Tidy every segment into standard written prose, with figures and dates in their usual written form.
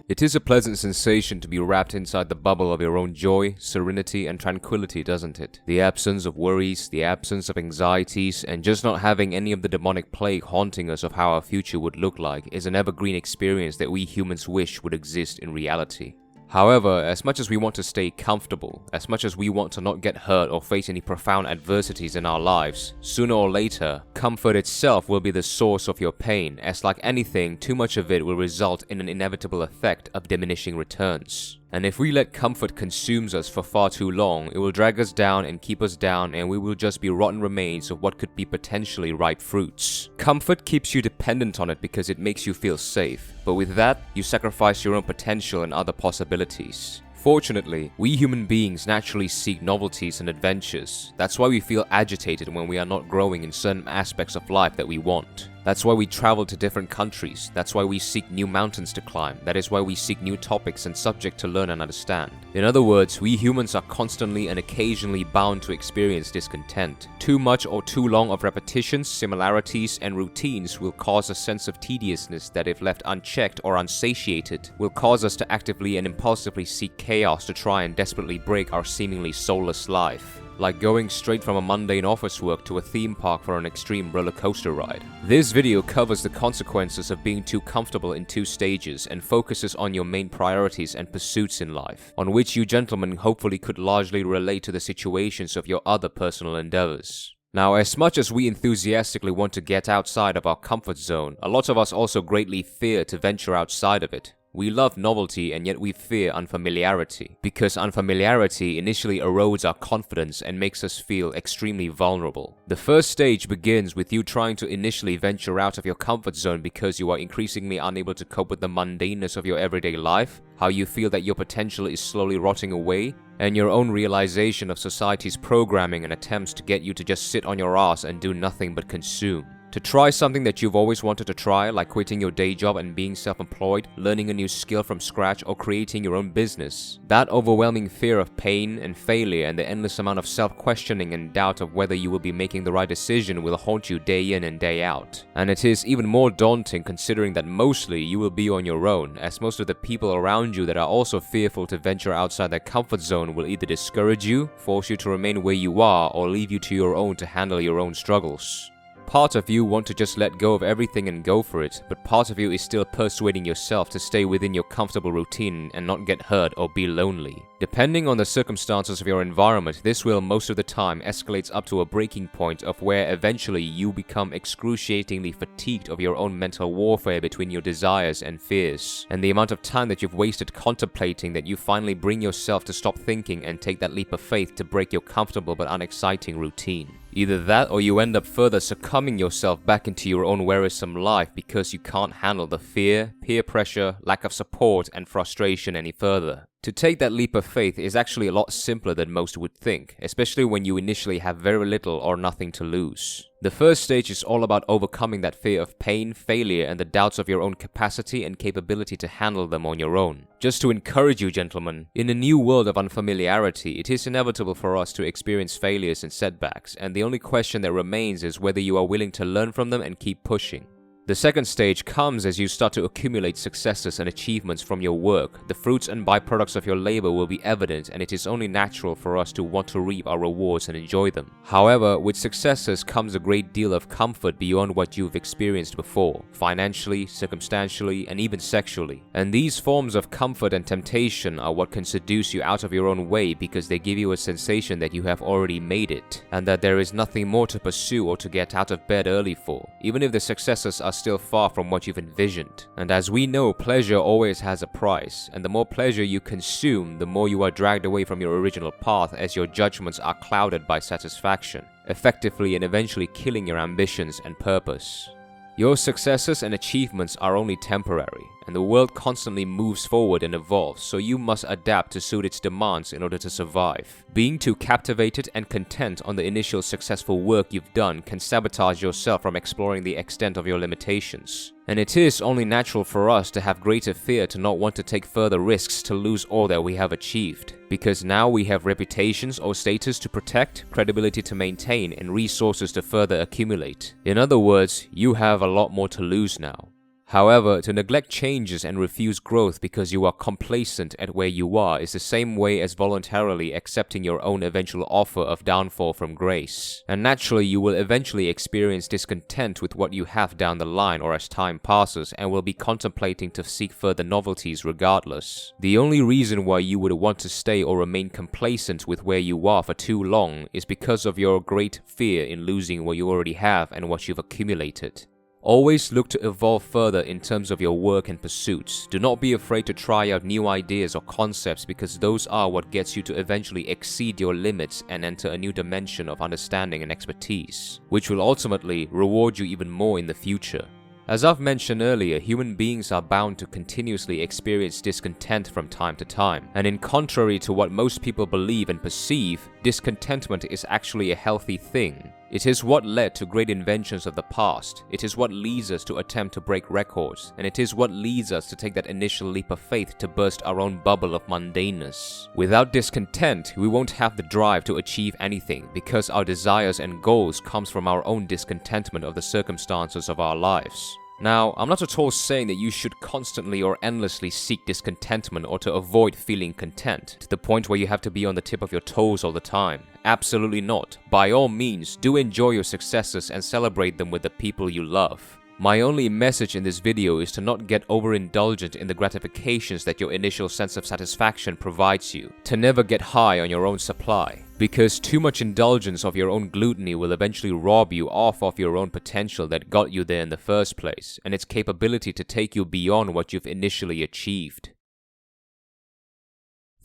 It is a pleasant sensation to be wrapped inside the bubble of your own joy, serenity, and tranquility, doesn't it? The absence of worries, the absence of anxieties, and just not having any of the demonic plague haunting us of how our future would look like is an evergreen experience that we humans wish would exist in reality. However, as much as we want to stay comfortable, as much as we want to not get hurt or face any profound adversities in our lives, sooner or later, comfort itself will be the source of your pain, as like anything, too much of it will result in an inevitable effect of diminishing returns. And if we let comfort consume us for far too long, it will drag us down and keep us down, and we will just be rotten remains of what could be potentially ripe fruits. Comfort keeps you dependent on it because it makes you feel safe, but with that, you sacrifice your own potential and other possibilities. Fortunately, we human beings naturally seek novelties and adventures. That's why we feel agitated when we are not growing in certain aspects of life that we want. That's why we travel to different countries. That's why we seek new mountains to climb. That is why we seek new topics and subjects to learn and understand. In other words, we humans are constantly and occasionally bound to experience discontent. Too much or too long of repetitions, similarities, and routines will cause a sense of tediousness that, if left unchecked or unsatiated, will cause us to actively and impulsively seek chaos to try and desperately break our seemingly soulless life. Like going straight from a mundane office work to a theme park for an extreme roller coaster ride. This video covers the consequences of being too comfortable in 2 stages and focuses on your main priorities and pursuits in life, on which you gentlemen hopefully could largely relate to the situations of your other personal endeavors. Now, as much as we enthusiastically want to get outside of our comfort zone, a lot of us also greatly fear to venture outside of it. We love novelty, and yet we fear unfamiliarity, because unfamiliarity initially erodes our confidence and makes us feel extremely vulnerable. The first stage begins with you trying to initially venture out of your comfort zone because you are increasingly unable to cope with the mundaneness of your everyday life, how you feel that your potential is slowly rotting away, and your own realization of society's programming and attempts to get you to just sit on your ass and do nothing but consume. To try something that you've always wanted to try, like quitting your day job and being self-employed, learning a new skill from scratch, or creating your own business. That overwhelming fear of pain and failure and the endless amount of self-questioning and doubt of whether you will be making the right decision will haunt you day in and day out. And it is even more daunting considering that mostly you will be on your own, as most of the people around you that are also fearful to venture outside their comfort zone will either discourage you, force you to remain where you are, or leave you to your own to handle your own struggles. Part of you want to just let go of everything and go for it, but part of you is still persuading yourself to stay within your comfortable routine and not get hurt or be lonely. Depending on the circumstances of your environment, this will most of the time escalate up to a breaking point of where eventually you become excruciatingly fatigued of your own mental warfare between your desires and fears, and the amount of time that you've wasted contemplating that you finally bring yourself to stop thinking and take that leap of faith to break your comfortable but unexciting routine. Either that, or you end up further succumbing yourself back into your own wearisome life because you can't handle the fear, peer pressure, lack of support, and frustration any further. To take that leap of faith is actually a lot simpler than most would think, especially when you initially have very little or nothing to lose. The first stage is all about overcoming that fear of pain, failure, and the doubts of your own capacity and capability to handle them on your own. Just to encourage you, gentlemen, in a new world of unfamiliarity, it is inevitable for us to experience failures and setbacks, and the only question that remains is whether you are willing to learn from them and keep pushing. The second stage comes as you start to accumulate successes and achievements from your work. The fruits and byproducts of your labor will be evident, and it is only natural for us to want to reap our rewards and enjoy them. However, with successes comes a great deal of comfort beyond what you've experienced before, financially, circumstantially, and even sexually. And these forms of comfort and temptation are what can seduce you out of your own way because they give you a sensation that you have already made it, and that there is nothing more to pursue or to get out of bed early for, even if the successes are still far from what you've envisioned. And as we know, pleasure always has a price, and the more pleasure you consume, the more you are dragged away from your original path as your judgments are clouded by satisfaction, effectively and eventually killing your ambitions and purpose. Your successes and achievements are only temporary, and the world constantly moves forward and evolves, so you must adapt to suit its demands in order to survive. Being too captivated and content on the initial successful work you've done can sabotage yourself from exploring the extent of your limitations. And it is only natural for us to have greater fear to not want to take further risks to lose all that we have achieved, because now we have reputations or status to protect, credibility to maintain, and resources to further accumulate. In other words, you have a lot more to lose now. However, to neglect changes and refuse growth because you are complacent at where you are is the same way as voluntarily accepting your own eventual offer of downfall from grace. And naturally, you will eventually experience discontent with what you have down the line or as time passes, and will be contemplating to seek further novelties regardless. The only reason why you would want to stay or remain complacent with where you are for too long is because of your great fear in losing what you already have and what you've accumulated. Always look to evolve further in terms of your work and pursuits. Do not be afraid to try out new ideas or concepts, because those are what gets you to eventually exceed your limits and enter a new dimension of understanding and expertise, which will ultimately reward you even more in the future. As I've mentioned earlier, human beings are bound to continuously experience discontent from time to time, and in contrary to what most people believe and perceive, discontentment is actually a healthy thing. It is what led to great inventions of the past, it is what leads us to attempt to break records, and it is what leads us to take that initial leap of faith to burst our own bubble of mundaneness. Without discontent, we won't have the drive to achieve anything, because our desires and goals comes from our own discontentment of the circumstances of our lives. Now, I'm not at all saying that you should constantly or endlessly seek discontentment or to avoid feeling content, to the point where you have to be on the tip of your toes all the time. Absolutely not. By all means, do enjoy your successes and celebrate them with the people you love. My only message in this video is to not get overindulgent in the gratifications that your initial sense of satisfaction provides you, to never get high on your own supply, because too much indulgence of your own gluttony will eventually rob you of your own potential that got you there in the first place, and its capability to take you beyond what you've initially achieved.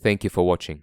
Thank you for watching.